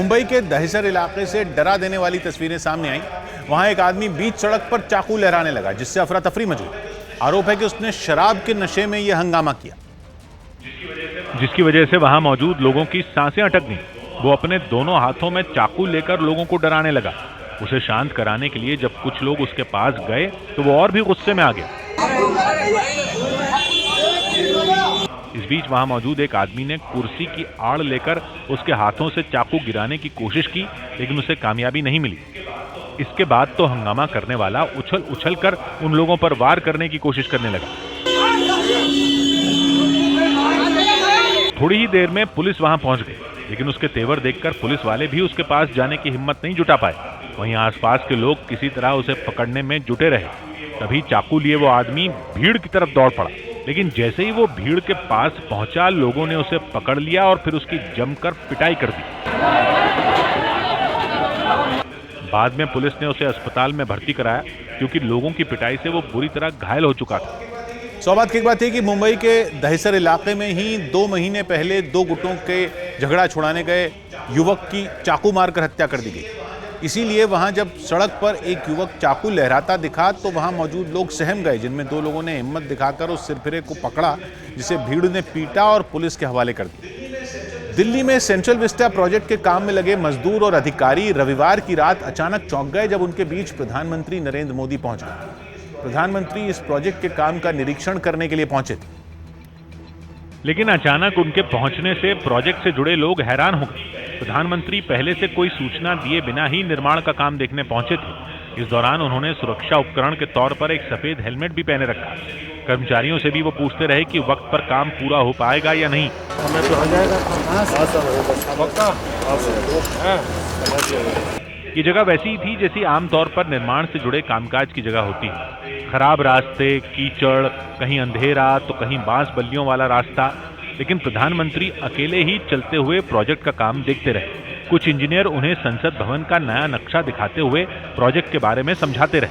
मुंबई के दहिसर इलाके से डरा देने वाली तस्वीरें सामने आई। वहां एक आदमी बीच सड़क पर चाकू लहराने लगा, जिससे अफरा तफरी मची। आरोप है कि उसने शराब के नशे में यह हंगामा किया, जिसकी वजह से वहां मौजूद लोगों की सांसें अटक गईं। वो अपने दोनों हाथों में चाकू लेकर लोगों को डराने लगा। उसे शांत कराने के लिए जब कुछ लोग उसके पास गए तो वो और भी गुस्से में आ गया। इस बीच वहां मौजूद एक आदमी ने कुर्सी की आड़ लेकर उसके हाथों से चाकू गिराने की कोशिश की, लेकिन उसे कामयाबी नहीं मिली। इसके बाद तो हंगामा करने वाला उछल उछल कर उन लोगों पर वार करने की कोशिश करने लगा। थोड़ी ही देर में पुलिस वहां पहुंच गई, लेकिन उसके तेवर देखकर पुलिस वाले भी उसके पास जाने की हिम्मत नहीं जुटा पाए। वहीं आसपास के लोग किसी तरह उसे पकड़ने में जुटे रहे। तभी चाकू लिए वो आदमी भीड़ की तरफ दौड़ पड़ा, लेकिन जैसे ही वो भीड़ के पास पहुंचा, लोगों ने उसे पकड़ लिया और फिर उसकी जमकर पिटाई कर दी। बाद में पुलिस ने उसे अस्पताल में भर्ती कराया, क्योंकि लोगों की पिटाई से वो बुरी तरह घायल हो चुका था। सौभाग्य की बात है कि मुंबई के दहिसर इलाके में ही 2 महीने पहले 2 गुटों के झगड़ा छुड़ाने गए युवक की चाकू मारकर हत्या कर दी गई। इसीलिए वहां जब सड़क पर एक युवक चाकू लहराता दिखा तो वहां मौजूद लोग सहम गए, जिनमें 2 लोगों ने हिम्मत दिखाकर उस सिरफिरे को पकड़ा, जिसे भीड़ ने पीटा और पुलिस के हवाले कर दिया। दिल्ली में सेंट्रल विस्टा प्रोजेक्ट के काम में लगे मजदूर और अधिकारी रविवार की रात अचानक चौंक गए जब उनके बीच प्रधानमंत्री नरेंद्र मोदी पहुंच गए। प्रधानमंत्री इस प्रोजेक्ट के काम का निरीक्षण करने के लिए पहुंचे थे, लेकिन अचानक उनके पहुंचने से प्रोजेक्ट से जुड़े लोग हैरान हो गए। प्रधानमंत्री पहले से कोई सूचना दिए बिना ही निर्माण का काम देखने पहुंचे थे। इस दौरान उन्होंने सुरक्षा उपकरण के तौर पर एक सफेद हेलमेट भी पहने रखा। कर्मचारियों से भी वो पूछते रहे कि वक्त पर काम पूरा हो पाएगा या नहीं। ये जगह वैसी ही थी जैसी आमतौर पर निर्माण से जुड़े कामकाज की जगह होती है। खराब रास्ते, कीचड़, कहीं अंधेरा तो कहीं बांस बल्लियों वाला रास्ता। लेकिन प्रधानमंत्री अकेले ही चलते हुए प्रोजेक्ट का काम देखते रहे। कुछ इंजीनियर उन्हें संसद भवन का नया नक्शा दिखाते हुए प्रोजेक्ट के बारे में समझाते रहे।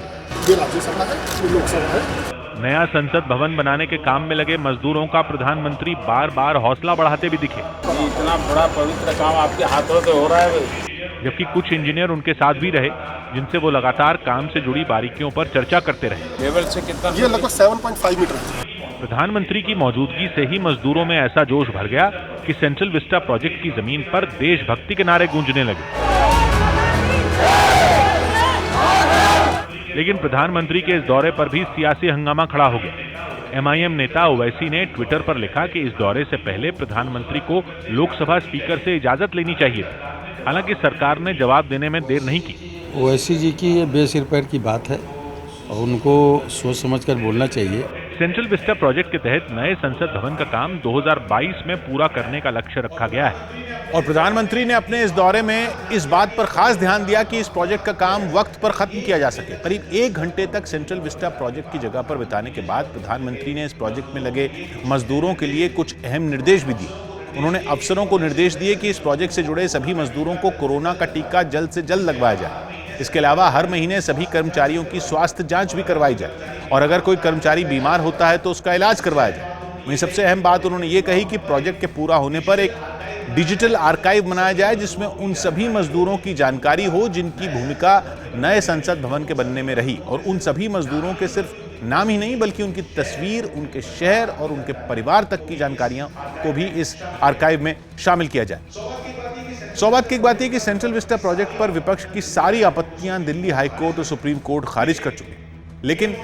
नया संसद भवन बनाने के काम में लगे मजदूरों का प्रधानमंत्री बार बार हौसला बढ़ाते भी दिखे। इतना बड़ा पवित्र काम आपके हाथों से हो रहा है। जबकि कुछ इंजीनियर उनके साथ भी रहे, जिनसे वो लगातार काम से जुड़ी बारीकियों पर चर्चा करते रहे। लेवल से कितना? ये लगभग 7.5 मीटर। प्रधानमंत्री की मौजूदगी से ही मजदूरों में ऐसा जोश भर गया कि सेंट्रल विस्टा प्रोजेक्ट की जमीन पर देशभक्ति के नारे गूंजने लगे। लेकिन प्रधानमंत्री के इस दौरे पर भी सियासी हंगामा खड़ा हो गया। एमआईएम नेता ओवैसी ने ट्विटर पर लिखा कि इस दौरे से पहले प्रधानमंत्री को लोकसभा स्पीकर से इजाजत लेनी चाहिए थी। हालांकि सरकार ने जवाब देने में देर नहीं की। ओवैसी जी की ये बेसिर पैर की बात है और उनको सोच समझकर बोलना चाहिए। सेंट्रल विस्टा प्रोजेक्ट के तहत नए संसद भवन का काम 2022 में पूरा करने का लक्ष्य रखा गया है। और प्रधानमंत्री ने अपने इस दौरे में इस बात पर खास ध्यान दिया कि इस प्रोजेक्ट का काम वक्त पर खत्म किया जा सके। करीब 1 घंटे तक सेंट्रल विस्टा प्रोजेक्ट की जगह पर बिताने के बाद प्रधानमंत्री ने इस प्रोजेक्ट में लगे मजदूरों के लिए कुछ अहम निर्देश भी दिए। उन्होंने अफसरों को निर्देश दिए कि इस प्रोजेक्ट से जुड़े सभी मजदूरों को कोरोना का टीका जल्द से जल्द लगवाया जाए। इसके अलावा हर महीने सभी कर्मचारियों की स्वास्थ्य जांच भी करवाई जाए और अगर कोई कर्मचारी बीमार होता है तो उसका इलाज करवाया जाए। वहीं सबसे अहम बात उन्होंने ये कही कि प्रोजेक्ट के पूरा होने पर एक डिजिटल आर्काइव बनाया जाए, जिसमें उन सभी मजदूरों की जानकारी हो जिनकी भूमिका नए संसद भवन के बनने में रही, और उन सभी मजदूरों के सिर्फ नाम ही नहीं बल्कि उनकी तस्वीर, उनके शहर और उनके परिवार तक की जानकारियां को भी इस आर्काइव में शामिल किया जाए। सौभाग्य की बात है कि सेंट्रल विस्टा प्रोजेक्ट पर विपक्ष की सारी आपत्तियां दिल्ली हाईकोर्ट और सुप्रीम कोर्ट खारिज कर चुके, लेकिन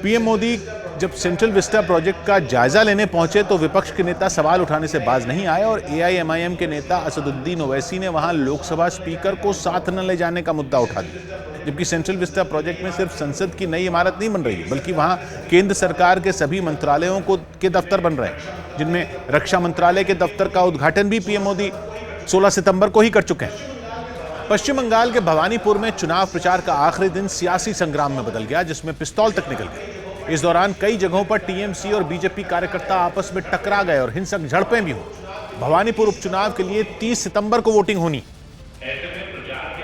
पीएम मोदी जब सेंट्रल विस्टा प्रोजेक्ट का जायजा लेने पहुंचे तो विपक्ष के नेता सवाल उठाने से बाज नहीं आए और एआईएमआईएम के नेता असदुद्दीन ओवैसी ने वहां लोकसभा स्पीकर को साथ न ले जाने का मुद्दा उठा दिया। जबकि सेंट्रल विस्टा प्रोजेक्ट में सिर्फ संसद की नई इमारत नहीं बन रही है, बल्कि वहां केंद्र सरकार के सभी मंत्रालयों के दफ्तर बन रहे हैं, जिनमें रक्षा मंत्रालय के दफ्तर का उद्घाटन भी पीएम मोदी 16 सितंबर को ही कर चुके हैं। पश्चिम बंगाल के भवानीपुर में चुनाव प्रचार का आखिरी दिन सियासी संग्राम में बदल गया, जिसमें पिस्तौल तक निकल गए। इस दौरान कई जगहों पर टीएमसी और बीजेपी कार्यकर्ता आपस में टकरा गए और हिंसक झड़पें भी हुई। भवानीपुर उपचुनाव के लिए 30 सितंबर को वोटिंग होनी।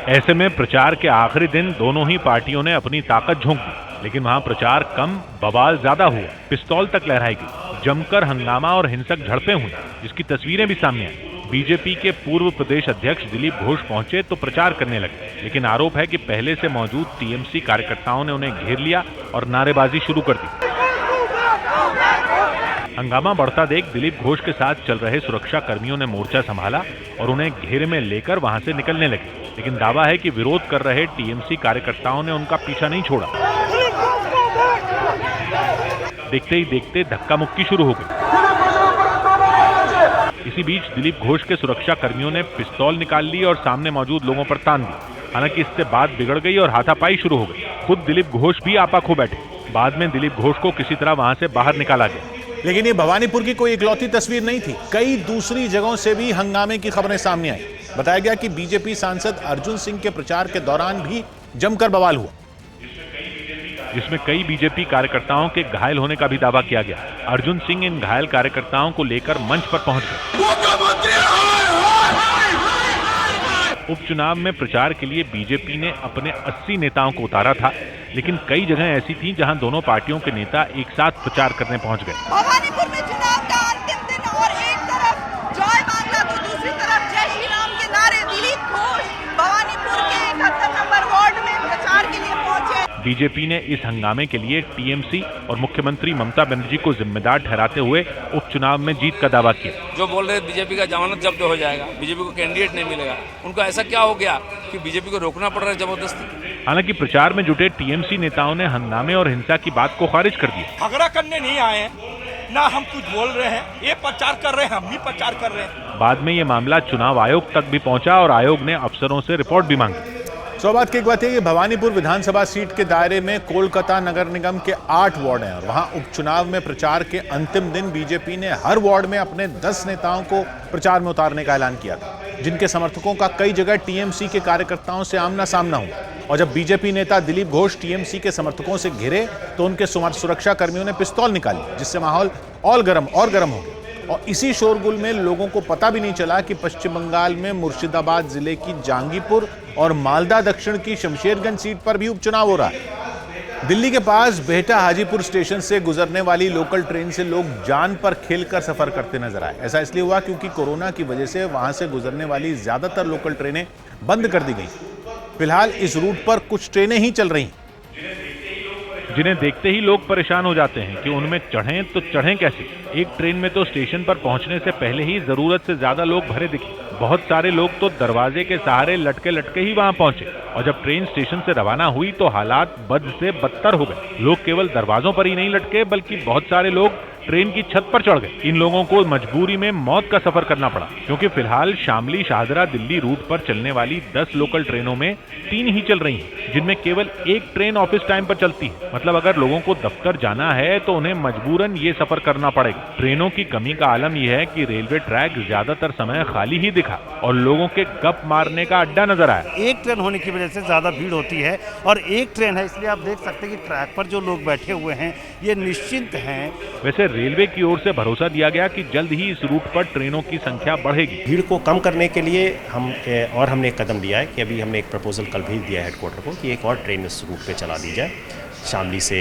ऐसे में प्रचार के आखिरी दिन दोनों ही पार्टियों ने अपनी ताकत झोंक दी, लेकिन वहां प्रचार कम, बवाल ज्यादा हुआ। पिस्तौल तक लहराई गई, जमकर हंगामा और हिंसक झड़पें हुई, जिसकी तस्वीरें भी सामने आई। बीजेपी के पूर्व प्रदेश अध्यक्ष दिलीप घोष पहुंचे तो प्रचार करने लगे, लेकिन आरोप है कि पहले से मौजूद टीएमसी कार्यकर्ताओं ने उन्हें घेर लिया और नारेबाजी शुरू कर दी। हंगामा बढ़ता देख दिलीप घोष के साथ चल रहे सुरक्षा कर्मियों ने मोर्चा संभाला और उन्हें घेरे में लेकर वहां से निकलने लगे, लेकिन दावा है कि विरोध कर रहे टीएमसी कार्यकर्ताओं ने उनका पीछा नहीं छोड़ा। देखते ही देखते धक्का मुक्की शुरू हो गई। इसी बीच दिलीप घोष के सुरक्षा कर्मियों ने पिस्तौल निकाल ली और सामने मौजूद लोगों पर तान दी। हालांकि इससे बात बिगड़ गई और हाथापाई शुरू हो गई। खुद दिलीप घोष भी आपा खो बैठे। बाद में दिलीप घोष को किसी तरह वहां से बाहर निकाला गया। लेकिन ये भवानीपुर की कोई इकलौती तस्वीर नहीं थी। कई दूसरी जगहों से भी हंगामे की खबरें सामने आई। बताया गया कि बीजेपी सांसद अर्जुन सिंह के प्रचार के दौरान भी जमकर बवाल हुआ, जिसमें कई बीजेपी कार्यकर्ताओं के घायल होने का भी दावा किया गया। अर्जुन सिंह इन घायल कार्यकर्ताओं को लेकर मंच पर पहुंच गए। उपचुनाव में प्रचार के लिए बीजेपी ने अपने 80 नेताओं को उतारा था, लेकिन कई जगह ऐसी थी जहां दोनों पार्टियों के नेता एक साथ प्रचार करने पहुंच गए। भवानीपुर में चुनाव का अंतिम दिन और एक तरफ जय बांग्ला तो दूसरी तरफ जय श्री राम के नारे। दिलीप घोष भवानीपुर के 71 नंबर वार्ड में प्रचार के लिए पहुंचे। बीजेपी ने इस हंगामे के लिए टीएमसी और मुख्यमंत्री ममता बनर्जी को जिम्मेदार ठहराते हुए उपचुनाव में जीत का दावा किया। जो बोल रहे बीजेपी का जमानत जब्त हो जाएगा, बीजेपी को कैंडिडेट नहीं मिलेगा, उनको ऐसा क्या हो गया कि बीजेपी को रोकना पड़ रहा है जबरदस्ती। हालांकि प्रचार में जुटे टीएमसी नेताओं ने हंगामे और हिंसा की बात को खारिज कर दिया। झगड़ा करने नहीं आए, ना हम कुछ बोल रहे हैं, ये प्रचार कर रहे हैं, हम भी प्रचार कर रहे हैं। बाद में ये मामला चुनाव आयोग तक भी पहुंचा और आयोग ने अफसरों से रिपोर्ट भी मांगी। सौभाग्य की एक बात है कि भवानीपुर विधानसभा सीट के दायरे में कोलकाता नगर निगम के 8 वार्ड हैं और वहां उपचुनाव में प्रचार के अंतिम दिन बीजेपी ने हर वार्ड में अपने 10 नेताओं को प्रचार में उतारने का ऐलान किया था, जिनके समर्थकों का कई जगह टीएमसी के कार्यकर्ताओं से आमना सामना हुआ। और जब बीजेपी नेता दिलीप घोष टीएमसी के समर्थकों से घिरे तो उनके सुरक्षा कर्मियों ने पिस्तौल निकाली, जिससे माहौल और गर्म हो गया। और इसी शोरगुल में लोगों को पता भी नहीं चला कि पश्चिम बंगाल में मुर्शिदाबाद जिले की जहांगीरपुर और मालदा दक्षिण की शमशेरगंज सीट पर भी उपचुनाव हो रहा है। दिल्ली के पास बेहटा हाजीपुर स्टेशन से गुजरने वाली लोकल ट्रेन से लोग जान पर खेलकर सफर करते नजर आए। ऐसा इसलिए हुआ क्योंकि कोरोना की वजह से वहां से गुजरने वाली ज्यादातर लोकल ट्रेनें बंद कर दी गई। फिलहाल इस रूट पर कुछ ट्रेनें ही चल रही, जिन्हें देखते ही लोग परेशान हो जाते हैं कि उनमें चढ़ें तो चढ़ें कैसे। एक ट्रेन में तो स्टेशन पर पहुंचने से पहले ही जरूरत से ज्यादा लोग भरे दिखे। बहुत सारे लोग तो दरवाजे के सहारे लटके लटके ही वहां पहुंचे और जब ट्रेन स्टेशन से रवाना हुई तो हालात बद से बदतर हो गए। लोग केवल दरवाजों पर ही नहीं लटके बल्कि बहुत सारे लोग ट्रेन की छत पर चढ़ गए। इन लोगों को मजबूरी में मौत का सफर करना पड़ा, क्योंकि फिलहाल शामली शाहदरा दिल्ली रूट पर चलने वाली 10 लोकल ट्रेनों में 3 ही चल रही हैं, जिनमें केवल एक ट्रेन ऑफिस टाइम पर चलती है। मतलब अगर लोगों को दफ्तर जाना है तो उन्हें मजबूरन ये सफर करना पड़ेगा। ट्रेनों की कमी का आलम यह है कि रेलवे ट्रैक ज्यादातर समय खाली ही दिखा और लोगों के गप मारने का अड्डा नजर आया। एक ट्रेन होने की वजह से ज्यादा भीड़ होती है और एक ट्रेन है, इसलिए आप देख सकते हैं कि ट्रैक पर जो लोग बैठे हुए हैं ये निश्चिंत हैं। वैसे रेलवे की ओर से भरोसा दिया गया कि जल्द ही इस रूट पर ट्रेनों की संख्या बढ़ेगी। भीड़ को कम करने के लिए हमने एक कदम लिया है कि अभी हमने एक प्रपोजल कल भेज दिया है हेडक्वार्टर को कि एक और ट्रेन इस रूट पे चला दी जाए, शामली से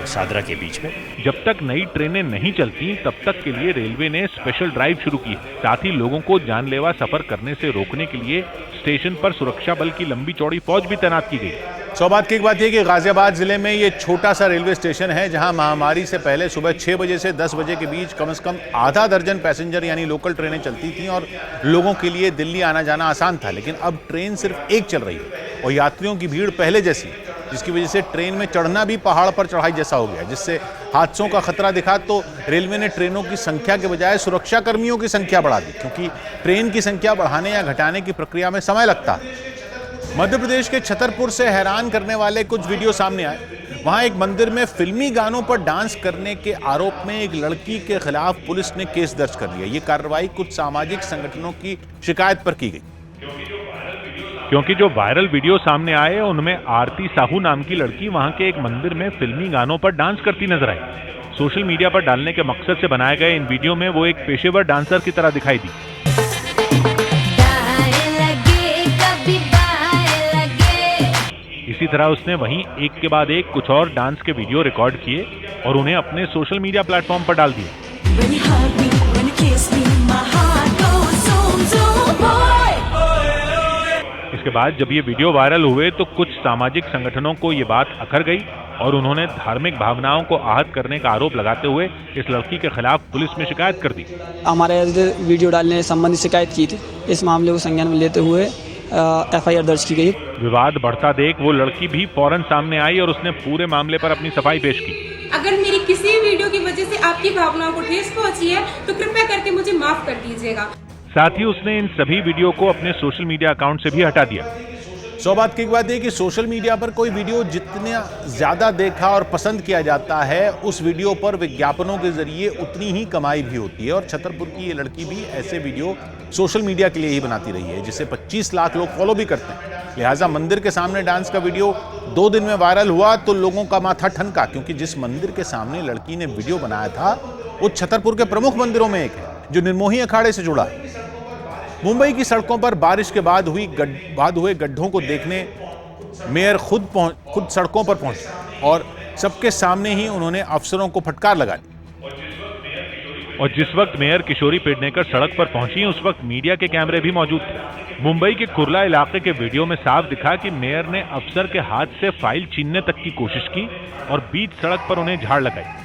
शादरा के बीच में। जब तक नई ट्रेनें नहीं चलती तब तक के लिए रेलवे ने स्पेशल ड्राइव शुरू की है। साथ ही लोगों को जानलेवा सफर करने से रोकने के लिए स्टेशन पर सुरक्षा बल की लंबी चौड़ी फौज भी तैनात की गई। सौभाग्य की एक बात यह कि गाजियाबाद जिले में ये छोटा सा रेलवे स्टेशन है जहां महामारी से पहले सुबह 6 बजे से 10 बजे के बीच कम से कम आधा दर्जन पैसेंजर यानी लोकल ट्रेनें चलती थीं और लोगों के लिए दिल्ली आना जाना आसान था। लेकिन अब ट्रेन सिर्फ एक चल रही है और यात्रियों की भीड़ पहले जैसी, जिसकी वजह से ट्रेन में चढ़ना भी पहाड़ पर चढ़ाई जैसा हो गया, जिससे हादसों का खतरा दिखा। तो रेलवे ने ट्रेनों की संख्या के बजाय सुरक्षा कर्मियों की संख्या बढ़ा दी, क्योंकि ट्रेन की संख्या बढ़ाने या घटाने की प्रक्रिया में समय लगता है। मध्य प्रदेश के छतरपुर से हैरान करने वाले कुछ वीडियो सामने आए। वहां एक मंदिर में फिल्मी गानों पर डांस करने के आरोप में एक लड़की के खिलाफ पुलिस ने केस दर्ज कर लिया। ये कार्रवाई कुछ सामाजिक संगठनों की शिकायत पर की गई, क्योंकि जो वायरल वीडियो सामने आए उनमें आरती साहू नाम की लड़की वहां के एक मंदिर में फिल्मी गानों पर डांस करती नजर आई। सोशल मीडिया पर डालने के मकसद से बनाए गए इन वीडियो में वो एक पेशेवर डांसर की तरह दिखाई दी। इसी तरह उसने वहीं एक के बाद एक कुछ और डांस के वीडियो रिकॉर्ड किए और उन्हें अपने सोशल मीडिया प्लेटफॉर्म पर डाल दिए। जिसके बाद जब ये वीडियो वायरल हुए तो कुछ सामाजिक संगठनों को ये बात अखर गई और उन्होंने धार्मिक भावनाओं को आहत करने का आरोप लगाते हुए इस लड़की के खिलाफ पुलिस में शिकायत कर दी। हमारे वीडियो डालने संबंधी शिकायत की थी। इस मामले को संज्ञान में लेते हुए FIR दर्ज की गई। विवाद बढ़ता देख वो लड़की भी फौरन सामने आई और उसने पूरे मामले पर अपनी सफाई पेश की। अगर मेरी किसी वीडियो की वजह से आपकी भावनाओं को ठेस पहुंची है तो कृपया करके मुझे माफ कर दीजिएगा। साथ ही उसने इन सभी वीडियो को अपने सोशल मीडिया अकाउंट से भी हटा दिया। सौभाग्य की बात है कि सोशल मीडिया पर कोई वीडियो जितना ज्यादा देखा और पसंद किया जाता है, उस वीडियो पर विज्ञापनों के जरिए उतनी ही कमाई भी होती है। और छतरपुर की ये लड़की भी ऐसे वीडियो सोशल मीडिया के लिए ही बनाती रही है, जिसे 25 लाख लोग फॉलो भी करते हैं। लिहाजा मंदिर के सामने डांस का वीडियो 2 दिन में वायरल हुआ तो लोगों का माथा ठनका, क्योंकि जिस मंदिर के सामने लड़की ने वीडियो बनाया था वो छतरपुर के प्रमुख मंदिरों में एक है, जो निर्मोही अखाड़े से जुड़ा है। मुंबई की सड़कों पर बारिश के बाद हुए गड्ढों को देखने मेयर खुद सड़कों पर पहुंचे और सबके सामने ही उन्होंने अफसरों को फटकार लगाई। और जिस वक्त मेयर किशोरी पेडनेकर सड़क पर पहुंची, उस वक्त मीडिया के कैमरे भी मौजूद थे। मुंबई के कुर्ला इलाके के वीडियो में साफ दिखा कि मेयर ने अफसर के हाथ से फाइल छीनने तक की कोशिश की और बीच सड़क पर उन्हें झाड़ लगाई।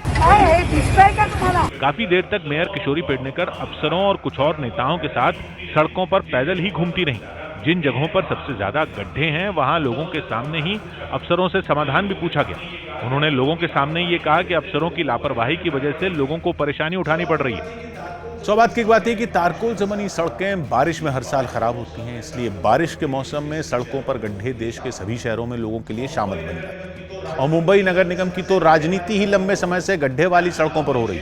काफी देर तक मेयर किशोरी पेडनेकर अफसरों और कुछ और नेताओं के साथ सड़कों पर पैदल ही घूमती रहीं। जिन जगहों पर सबसे ज्यादा गड्ढे हैं वहां लोगों के सामने ही अफसरों से समाधान भी पूछा गया। उन्होंने लोगों के सामने ये कहा कि अफसरों की लापरवाही की वजह से लोगों को परेशानी उठानी पड़ रही है। सौभाग्य की बात है कि तारकोल से बनी सड़कें बारिश में हर साल खराब होती हैं, इसलिए बारिश के मौसम में सड़कों पर गड्ढे देश के सभी शहरों में लोगों के लिए शामत बन जाते हैं। और मुंबई नगर निगम की तो राजनीति ही लंबे समय से गड्ढे वाली सड़कों पर हो रही,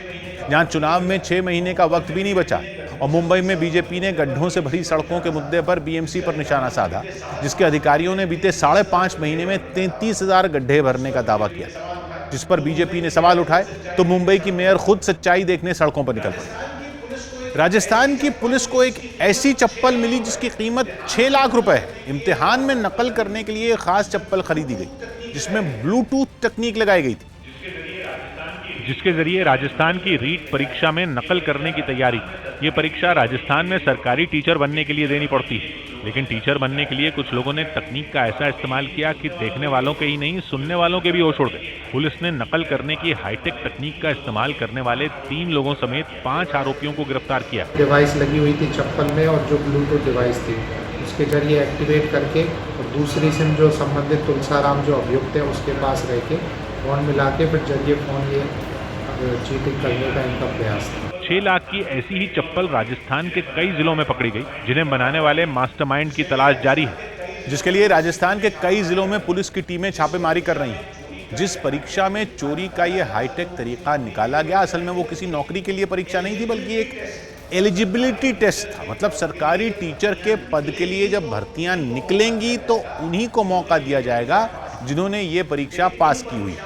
जहां चुनाव में 6 महीने का वक्त भी नहीं बचा। और मुंबई में बीजेपी ने गड्ढों से भरी सड़कों के मुद्दे पर BMC पर निशाना साधा, जिसके अधिकारियों ने बीते 5.5 महीने में 33,000 गड्ढे भरने का दावा किया, जिस पर बीजेपी ने सवाल उठाए तो मुंबई की मेयर खुद सच्चाई देखने सड़कों पर निकल पड़ी। राजस्थान की पुलिस को एक ऐसी चप्पल मिली जिसकी कीमत 6 लाख रुपए है। इम्तिहान में नकल करने के लिए खास चप्पल खरीदी गई, जिसमें ब्लूटूथ तकनीक लगाई गई थी, जिसके जरिए राजस्थान की रीट परीक्षा में नकल करने की तैयारी। ये परीक्षा राजस्थान में सरकारी टीचर बनने के लिए देनी पड़ती है, लेकिन टीचर बनने के लिए कुछ लोगों ने तकनीक का ऐसा इस्तेमाल किया कि देखने वालों के ही नहीं, सुनने वालों के भी होश उड़ गए। पुलिस ने नकल करने की हाईटेक तकनीक का इस्तेमाल करने वाले 3 लोगों समेत 5 आरोपियों को गिरफ्तार किया। डिवाइस लगी हुई थी चप्पल में और जो ब्लूटूथ डिवाइस थी उसके जरिए एक्टिवेट करके और दूसरी सिम जो संबंधित तुलसाराम जो अभियुक्त है उसके पास रह के फोन मिला के फिर जरिए फोन ये चीटिंग करने का इनका प्रयास था। 6 लाख की ऐसी ही चप्पल राजस्थान के कई जिलों में पकड़ी गई, जिन्हें बनाने वाले मास्टरमाइंड की तलाश जारी है, जिसके लिए राजस्थान के कई जिलों में पुलिस की टीमें छापेमारी कर रही हैं। जिस परीक्षा में चोरी का ये हाईटेक तरीका निकाला गया, असल में वो किसी नौकरी के लिए परीक्षा नहीं थी, बल्कि एक एलिजिबिलिटी टेस्ट था। मतलब सरकारी टीचर के पद के लिए जब भर्तियां निकलेंगी तो उन्हीं को मौका दिया जाएगा जिन्होंने ये परीक्षा पास की हुई।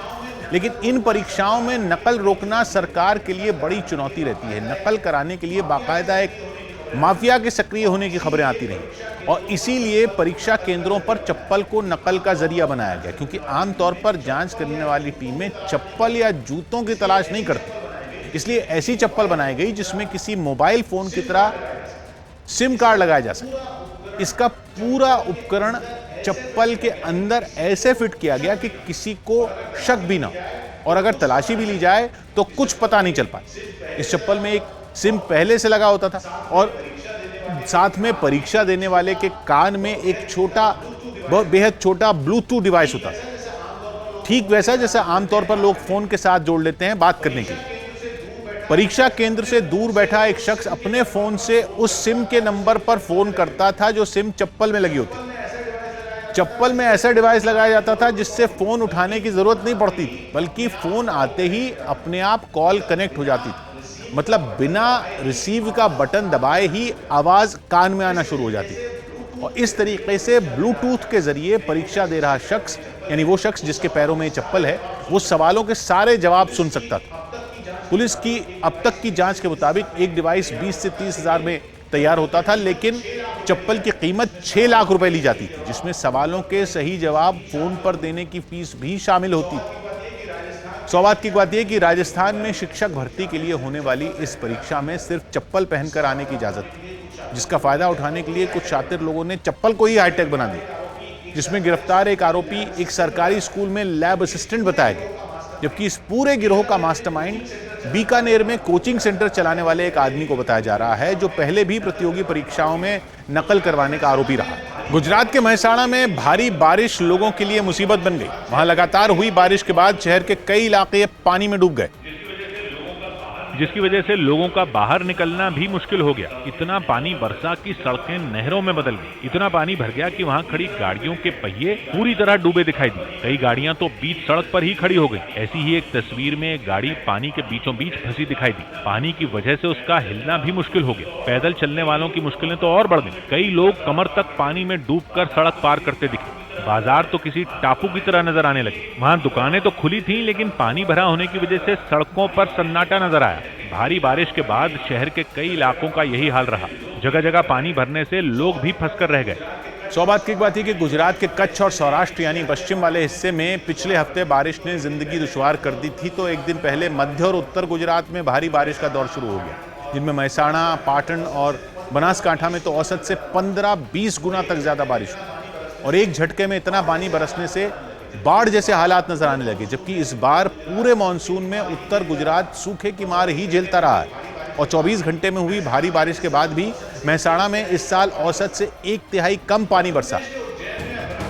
लेकिन इन परीक्षाओं में नकल रोकना सरकार के लिए बड़ी चुनौती रहती है। नकल कराने के लिए बाकायदा एक माफिया के सक्रिय होने की खबरें आती रहीं और इसीलिए परीक्षा केंद्रों पर चप्पल को नकल का जरिया बनाया गया, क्योंकि आमतौर पर जांच करने वाली टीमें चप्पल या जूतों की तलाश नहीं करती। इसलिए ऐसी चप्पल बनाई गई जिसमें किसी मोबाइल फोन की तरह सिम कार्ड लगाया जा सके। इसका पूरा उपकरण चप्पल के अंदर ऐसे फिट किया गया कि किसी को शक भी ना हो और अगर तलाशी भी ली जाए तो कुछ पता नहीं चल पाए। इस चप्पल में एक सिम पहले से लगा होता था और साथ में परीक्षा देने वाले के कान में एक बेहद छोटा ब्लूटूथ डिवाइस होता था, ठीक वैसा जैसा आमतौर पर लोग फोन के साथ जोड़ लेते हैं बात करने के लिए। परीक्षा केंद्र से दूर बैठा एक शख्स अपने फोन से उस सिम के नंबर पर फोन करता था जो सिम चप्पल में लगी होती। चप्पल में ऐसा डिवाइस लगाया जाता था जिससे फोन उठाने की जरूरत नहीं पड़ती थी, बल्कि फोन आते ही अपने आप कॉल कनेक्ट हो जाती थी। मतलब बिना रिसीव का बटन दबाए ही आवाज कान में आना शुरू हो जाती थी। और इस तरीके से ब्लूटूथ के जरिए परीक्षा दे रहा शख्स, यानी वो शख्स जिसके पैरों में चप्पल है, वो सवालों के सारे जवाब सुन सकता था। पुलिस की अब तक की जांच के मुताबिक एक डिवाइस 20 से 30 हज़ार में तैयार होता था, लेकिन चप्पल की कीमत 6 लाख रुपए ली जाती थी, जिसमें सवालों के सही जवाब फोन पर देने की फीस भी शामिल होती थी। सौभाग्य की बात यह कि राजस्थान में शिक्षक भर्ती के लिए होने वाली इस परीक्षा में सिर्फ चप्पल पहनकर आने की इजाजत थी। जिसका फायदा उठाने के लिए कुछ शातिर लोगों ने चप्पल को ही हाईटेक बना दिया, जिसमें गिरफ्तार एक आरोपी एक सरकारी स्कूल में लैब असिस्टेंट बताया गया, जबकि इस पूरे गिरोह का मास्टरमाइंड बीकानेर में कोचिंग सेंटर चलाने वाले एक आदमी को बताया जा रहा है, जो पहले भी प्रतियोगी परीक्षाओं में नकल करवाने का आरोपी रहा। गुजरात के महसाणा में भारी बारिश लोगों के लिए मुसीबत बन गई। वहां लगातार हुई बारिश के बाद शहर के कई इलाके पानी में डूब गए, जिसकी वजह से लोगों का बाहर निकलना भी मुश्किल हो गया। इतना पानी बरसा कि सड़कें नहरों में बदल गई। इतना पानी भर गया कि वहां खड़ी गाड़ियों के पहिए पूरी तरह डूबे दिखाई दिए। कई गाड़ियां तो बीच सड़क पर ही खड़ी हो गई। ऐसी ही एक तस्वीर में एक गाड़ी पानी के बीचों बीच फंसी दिखाई दी। पानी की वजह से उसका हिलना भी मुश्किल हो गया। पैदल चलने वालों की मुश्किलें तो और बढ़ गई। कई लोग कमर तक पानी में डूबकर सड़क पार करते दिखे। बाजार तो किसी टापू की तरह नजर आने लगे। वहां दुकानें तो खुली थीं, लेकिन पानी भरा होने की वजह से सड़कों पर सन्नाटा नजर आया। भारी बारिश के बाद शहर के कई इलाकों का यही हाल रहा। जगह जगह पानी भरने से लोग भी फंसकर रह गए। सौभाग्य की बात है कि गुजरात के कच्छ और सौराष्ट्र यानी पश्चिम वाले हिस्से में पिछले हफ्ते बारिश ने जिंदगी दुश्वार कर दी थी, तो एक दिन पहले मध्य और उत्तर गुजरात में भारी बारिश का दौर शुरू हो गया, जिनमें महसाणा, पाटन और बनासकांठा में तो औसत से 15-20 गुना तक ज्यादा बारिश हुई और एक झटके में इतना पानी बरसने से बाढ़ जैसे हालात नजर आने लगे। जबकि इस बार पूरे मानसून में उत्तर गुजरात सूखे की मार ही झेलता रहा है और 24 घंटे में हुई भारी बारिश के बाद भी महसाणा में इस साल औसत से 1/3 कम पानी बरसा।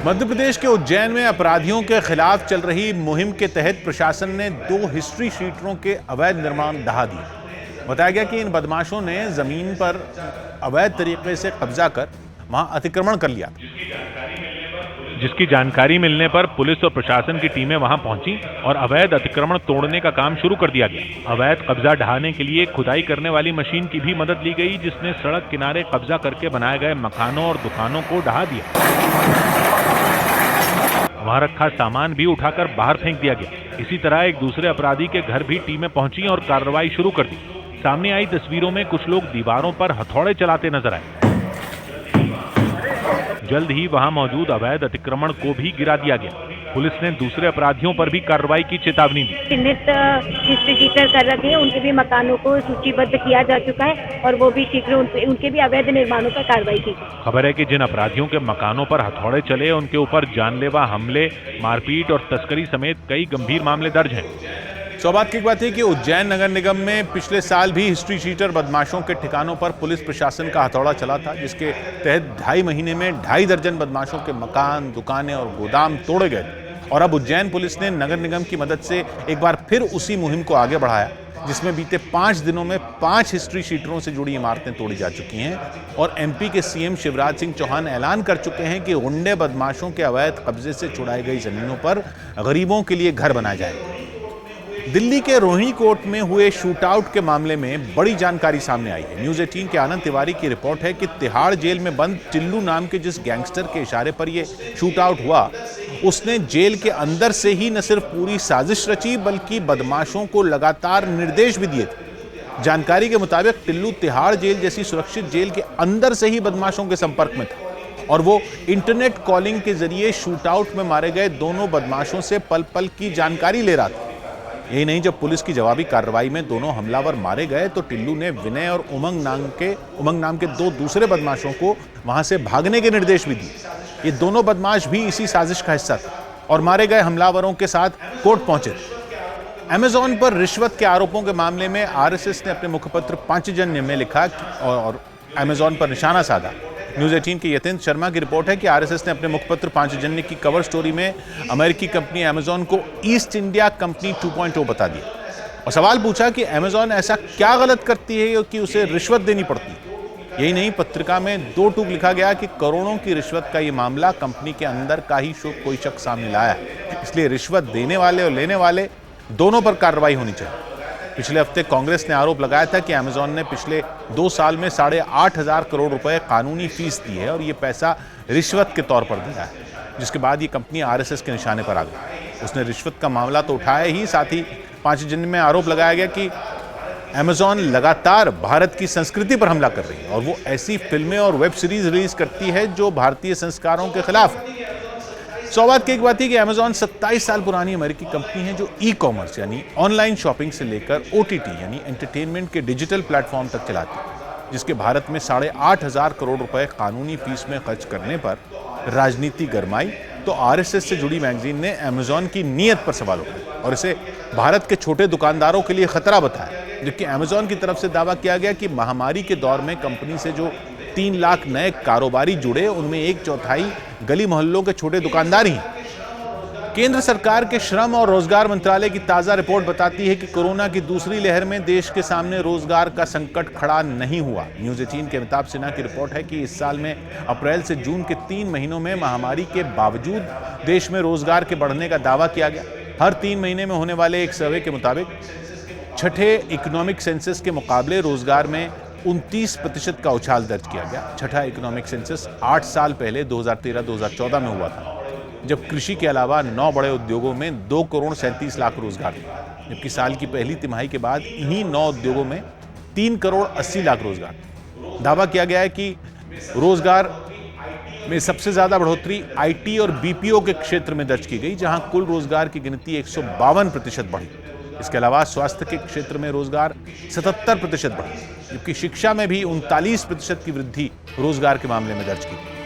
मध्य प्रदेश के उज्जैन में अपराधियों के खिलाफ चल रही मुहिम के तहत प्रशासन ने 2 हिस्ट्री शीटरों के अवैध निर्माण ढहा दिए। बताया गया कि इन बदमाशों ने जमीन पर अवैध तरीके से कब्जा कर वहां अतिक्रमण कर लिया, जिसकी जानकारी मिलने पर पुलिस और प्रशासन की टीमें वहां पहुंची और अवैध अतिक्रमण तोड़ने का काम शुरू कर दिया गया। अवैध कब्जा ढहाने के लिए खुदाई करने वाली मशीन की भी मदद ली गई, जिसने सड़क किनारे कब्जा करके बनाए गए मकानों और दुकानों को ढहा दिया। वहां रखा सामान भी उठाकर बाहर फेंक दिया गया। इसी तरह एक दूसरे अपराधी के घर भी टीमें पहुंची और कार्रवाई शुरू कर दी। सामने आई तस्वीरों में कुछ लोग दीवारों पर हथौड़े चलाते नजर आए। जल्द ही वहां मौजूद अवैध अतिक्रमण को भी गिरा दिया गया। पुलिस ने दूसरे अपराधियों पर भी कार्रवाई की चेतावनी दी। चिन्हित हिस्ट्री शीटर कर रखे हैं, उनके भी मकानों को सूचीबद्ध किया जा चुका है और वो भी शीघ्र उनके भी अवैध निर्माणों पर कार्रवाई की। खबर है कि जिन अपराधियों के मकानों पर हथौड़े चले, उनके ऊपर जानलेवा हमले, मारपीट और तस्करी समेत कई गंभीर मामले दर्ज हैं। सौभाग्य की बात है कि उज्जैन नगर निगम में पिछले साल भी हिस्ट्री शीटर बदमाशों के ठिकानों पर पुलिस प्रशासन का हथौड़ा चला था, जिसके तहत 2.5 महीने में 2.5 दर्जन बदमाशों के मकान, दुकानें और गोदाम तोड़े गए। और अब उज्जैन पुलिस ने नगर निगम की मदद से एक बार फिर उसी मुहिम को आगे बढ़ाया, जिसमें बीते 5 दिनों में 5 हिस्ट्री शीटरों से जुड़ी इमारतें तोड़ी जा चुकी हैं और एमपी के सीएम शिवराज सिंह चौहान ऐलान कर चुके हैं कि गुंडे बदमाशों के अवैध कब्जे से छुड़ाई गई जमीनों पर गरीबों के लिए घर बनाए जाएंगे। दिल्ली के रोहिणी कोर्ट में हुए शूटआउट के मामले में बड़ी जानकारी सामने आई है। न्यूज़ 18 के आनंद तिवारी की रिपोर्ट है कि तिहाड़ जेल में बंद टिल्लू नाम के जिस गैंगस्टर के इशारे पर यह शूटआउट हुआ, उसने जेल के अंदर से ही न सिर्फ पूरी साजिश रची बल्कि बदमाशों को लगातार निर्देश भी दिए थे। जानकारी के मुताबिक टिल्लू तिहाड़ जेल जैसी सुरक्षित जेल के अंदर से ही बदमाशों के संपर्क में था और वो इंटरनेट कॉलिंग के जरिए शूटआउट में मारे गए दोनों बदमाशों से पल पल की जानकारी ले रहा था। यही नहीं, जब पुलिस की जवाबी कार्रवाई में दोनों हमलावर मारे गए तो टिल्लू ने विनय और उमंग नाम के 2 दूसरे बदमाशों को वहां से भागने के निर्देश भी दिए। ये दोनों बदमाश भी इसी साजिश का हिस्सा थे और मारे गए हमलावरों के साथ कोर्ट पहुंचे थे। अमेजॉन पर रिश्वत के आरोपों के मामले में आरएसएस ने अपने मुखपत्र पांचजन्य में लिखा और अमेजॉन पर निशाना साधा। न्यूज़ 18 के यतेंद्र शर्मा की रिपोर्ट है कि आरएसएस ने अपने मुखपत्र पांचजन्य की कवर स्टोरी में अमेरिकी कंपनी अमेजॉन को ईस्ट इंडिया कंपनी 2.0 बता दिया और सवाल पूछा कि अमेजॉन ऐसा क्या गलत करती है कि उसे रिश्वत देनी पड़ती है। यही नहीं, पत्रिका में 2 टूक लिखा गया कि करोड़ों की रिश्वत का ये मामला कंपनी के अंदर का ही कोई शख्स सामने लाया है, इसलिए रिश्वत देने वाले और लेने वाले दोनों पर कार्रवाई होनी चाहिए। पिछले हफ्ते कांग्रेस ने आरोप लगाया था कि अमेजॉन ने पिछले 2 साल में 8,500 करोड़ रुपए कानूनी फीस दी है और ये पैसा रिश्वत के तौर पर दिया है, जिसके बाद ये कंपनी आरएसएस के निशाने पर आ गई। उसने रिश्वत का मामला तो उठाया ही, साथ ही पांचजन्य में आरोप लगाया गया कि अमेजॉन लगातार भारत की संस्कृति पर हमला कर रही है और वो ऐसी फिल्में और वेब सीरीज रिलीज करती है जो भारतीय संस्कारों के खिलाफ है। सौभाग्य की एक बात है कि अमेजॉन 27 साल पुरानी अमेरिकी कंपनी है जो ई-कॉमर्स यानी ऑनलाइन शॉपिंग से लेकर ओटीटी यानी एंटरटेनमेंट के डिजिटल प्लेटफॉर्म तक चलाती है। जिसके भारत में 8,500 करोड़ रुपए कानूनी फीस में खर्च करने पर राजनीति गरमाई, तो आरएसएस से जुड़ी मैगजीन ने अमेजॉन की नीयत पर सवाल उठाया और इसे भारत के छोटे दुकानदारों के लिए खतरा बताया। जबकि अमेजॉन की तरफ से दावा किया गया कि महामारी के दौर में कंपनी से जो 3 लाख नए कारोबारी जुड़े, उनमें 1/4 गली मोहल्लों के छोटे दुकानदार ही हैं। केंद्र सरकार के श्रम और रोजगार मंत्रालय की ताजा रिपोर्ट बताती है कि कोरोना की दूसरी लहर में देश के सामने रोजगार का संकट खड़ा नहीं हुआ। न्यूज़ 18 के अमिताभ सिन्हा की रिपोर्ट है कि इस साल में अप्रैल से जून के 3 महीनों में महामारी के बावजूद देश में रोजगार के बढ़ने का दावा किया गया। हर 3 महीने में होने वाले एक सर्वे के मुताबिक छठे इकोनॉमिक सेंसस के मुकाबले रोजगार में 29% का उछाल दर्ज किया गया। छठा इकोनॉमिक सेंसस 8 साल पहले 2013-2014 में हुआ था, जब कृषि के अलावा 9 बड़े उद्योगों में 2 करोड़ 37 लाख रोजगार थे, जबकि साल की पहली तिमाही के बाद इन्हीं 9 उद्योगों में 3 करोड़ 80 लाख रोजगार। दावा किया गया है कि रोजगार में सबसे ज्यादा बढ़ोतरी आईटी और बीपीओ के क्षेत्र में दर्ज की गई, जहां कुल रोजगार की गिनती 152% बढ़ी। इसके अलावा स्वास्थ्य के क्षेत्र में रोजगार 77% बढ़ी, जबकि शिक्षा में भी 39% की वृद्धि रोजगार के मामले में दर्ज की गई।